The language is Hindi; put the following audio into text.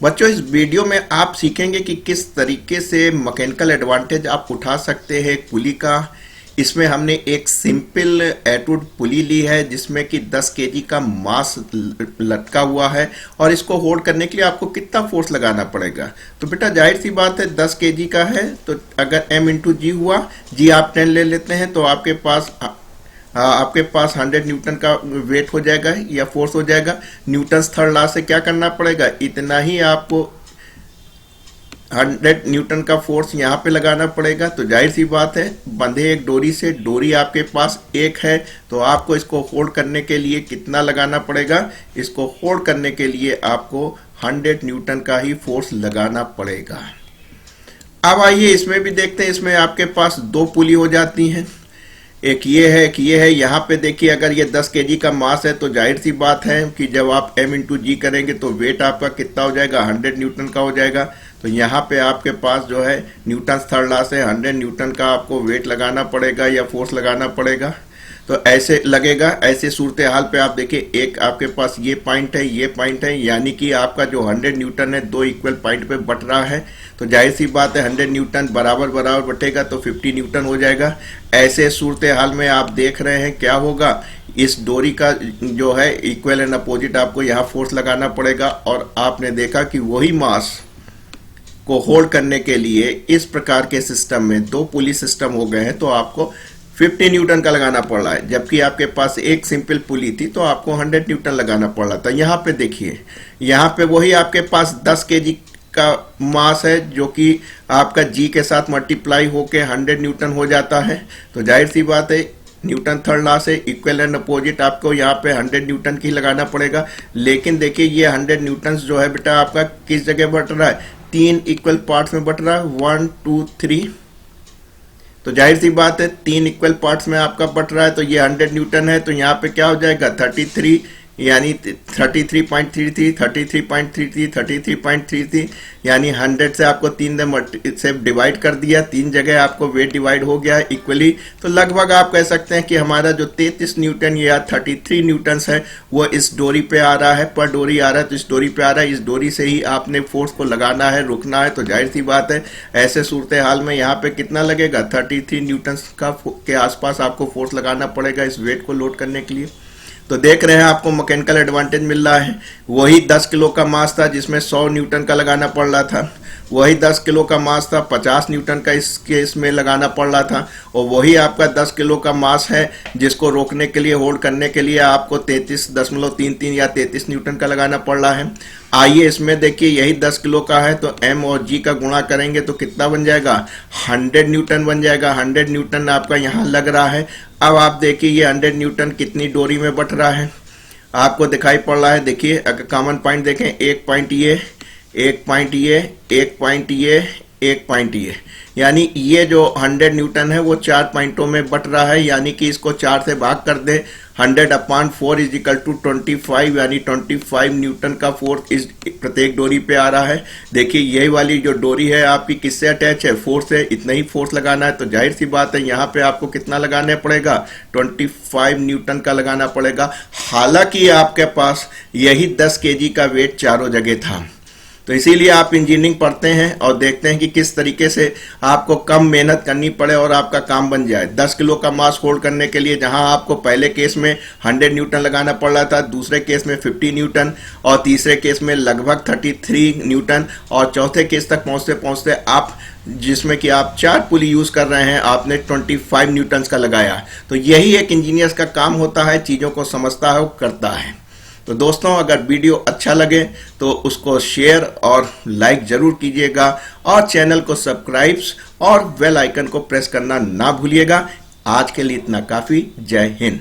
बच्चों, इस वीडियो में आप सीखेंगे कि किस तरीके से मैकेनिकल एडवांटेज आप उठा सकते हैं पुली का। इसमें हमने एक सिंपल एटवुड पुली ली है जिसमें कि 10 केजी का मास लटका हुआ है और इसको होल्ड करने के लिए आपको कितना फोर्स लगाना पड़ेगा। तो बेटा जाहिर सी बात है 10 केजी का है तो अगर m इंटू जी हुआ, जी आप 10 ले लेते हैं तो आपके पास 100 न्यूटन का वेट हो जाएगा या फोर्स हो जाएगा। न्यूटन्स थर्ड लॉ से क्या करना पड़ेगा, इतना ही आपको 100 न्यूटन का फोर्स यहाँ पे लगाना पड़ेगा। तो जाहिर सी बात है बंधे एक डोरी से, डोरी आपके पास एक है तो आपको इसको होल्ड करने के लिए कितना लगाना पड़ेगा, इसको होल्ड करने के लिए आपको 100 न्यूटन का ही फोर्स लगाना पड़ेगा। अब आइए इसमें भी देखते हैं। इसमें आपके पास दो पुली हो जाती हैं, एक ये है, एक ये है। यहाँ पे देखिए अगर ये 10 केजी का मास है तो जाहिर सी बात है कि जब आप m इंटू जी करेंगे तो वेट आपका कितना हो जाएगा, 100 न्यूटन का हो जाएगा। तो यहाँ पे आपके पास जो है न्यूटन थर्ड लॉ से 100 न्यूटन का आपको वेट लगाना पड़ेगा या फोर्स लगाना पड़ेगा। तो ऐसे लगेगा। ऐसे सूरत हाल पे आप देखिए एक आपके पास ये पॉइंट है, ये पॉइंट है, यानी कि आपका जो 100 न्यूटन है दो इक्वल पॉइंट पे बट रहा है। तो जाहिर सी बात है 100 न्यूटन बराबर बराबर बटेगा तो 50 न्यूटन हो जाएगा। ऐसे सूरत हाल में आप देख रहे हैं क्या होगा, इस डोरी का जो है इक्वल एंड अपोजिट आपको यहाँ फोर्स लगाना पड़ेगा। और आपने देखा कि वही मास को होल्ड करने के लिए इस प्रकार के सिस्टम में दो पुली सिस्टम हो गए हैं तो आपको 50 न्यूटन का लगाना पड़ रहा है, जबकि आपके पास एक सिंपल पुली थी तो आपको 100 न्यूटन लगाना पड़ रहा था। यहाँ पे देखिए, यहाँ पे वही आपके पास 10 केजी का मास है जो कि आपका जी के साथ मल्टीप्लाई होके 100 न्यूटन हो जाता है। तो जाहिर सी बात है न्यूटन थर्ड लॉ से इक्वल एंड अपोजिट आपको यहाँ पे 100 न्यूटन की लगाना पड़ेगा। लेकिन देखिए ये 100 न्यूटन जो है बेटा आपका किस जगह बट रहा है, 3 इक्वल पार्ट्स में बट रहा है, 1 2 3। तो जाहिर सी बात है 3 इक्वल पार्ट्स में आपका बट रहा है तो ये 100 न्यूटन है। तो यहाँ पे क्या हो जाएगा 33, यानी 33.33, 33.33, 33.33, यानी 100 से आपको 3 से डिवाइड कर दिया, 3 जगह आपको वेट डिवाइड हो गया इक्वली। तो लगभग आप कह सकते हैं कि हमारा जो 33 न्यूटन या 33 न्यूटन्स है वो इस डोरी पे आ रहा है, पर डोरी आ रहा है तो इस डोरी पे आ रहा है। इस डोरी से ही आपने फोर्स को लगाना है, रुकना है। तो जाहिर सी बात है ऐसे सूरत हाल में यहाँ पे कितना लगेगा, 33 न्यूटन के आसपास आपको फोर्स लगाना पड़ेगा इस वेट को लोड करने के लिए। तो देख रहे हैं आपको मैकेनिकल एडवांटेज मिल रहा है। वही 10 किलो का मास था जिसमें 100 न्यूटन का लगाना पड़ रहा था, वही 10 किलो का मास था 50 न्यूटन का इस केस में लगाना पड़ रहा था, और वही आपका 10 किलो का मास है जिसको रोकने के लिए, होल्ड करने के लिए आपको 33.33 या 33 न्यूटन का लगाना पड़ रहा है। आइए इसमें देखिए यही 10 किलो का है तो m और g का गुणा करेंगे तो कितना बन जाएगा, 100 न्यूटन बन जाएगा। 100 न्यूटन आपका यहाँ लग रहा है। अब आप देखिए ये 100 न्यूटन कितनी डोरी में बट रहा है आपको दिखाई पड़ रहा है। देखिए अगर कॉमन पॉइंट देखें, एक पॉइंट ये, एक पॉइंट ये, एक पॉइंट ये, एक पॉइंट ये, यानी ये जो 100 न्यूटन है वो 4 पॉइंटों में बट रहा है। यानी कि इसको 4 से भाग कर दे, 100/4 इज इक्वल टू 25, यानी 25 न्यूटन का फोर्स इस प्रत्येक डोरी पे आ रहा है। देखिए यही वाली जो डोरी है आपकी किससे अटैच है, फोर्स से। इतना ही फोर्स लगाना है तो जाहिर सी बात है यहाँ पे आपको कितना लगाना पड़ेगा, 25 न्यूटन का लगाना पड़ेगा। हालांकि आपके पास यही 10 केजी का वेट चारों जगह था। तो इसीलिए आप इंजीनियरिंग पढ़ते हैं और देखते हैं कि किस तरीके से आपको कम मेहनत करनी पड़े और आपका काम बन जाए। 10 किलो का मास होल्ड करने के लिए जहां आपको पहले केस में 100 न्यूटन लगाना पड़ रहा था, दूसरे केस में 50 न्यूटन और तीसरे केस में लगभग 33 न्यूटन और चौथे केस तक पहुंचते पहुंचते आप, जिसमें कि आप 4 पुली यूज कर रहे हैं, आपने 25 न्यूटन का लगाया। तो यही एक इंजीनियर्स का काम होता है, चीज़ों को समझता है, करता है। तो दोस्तों अगर वीडियो अच्छा लगे तो उसको शेयर और लाइक जरूर कीजिएगा और चैनल को सब्सक्राइब और बेल आइकन को प्रेस करना ना भूलिएगा। आज के लिए इतना काफी। जय हिंद।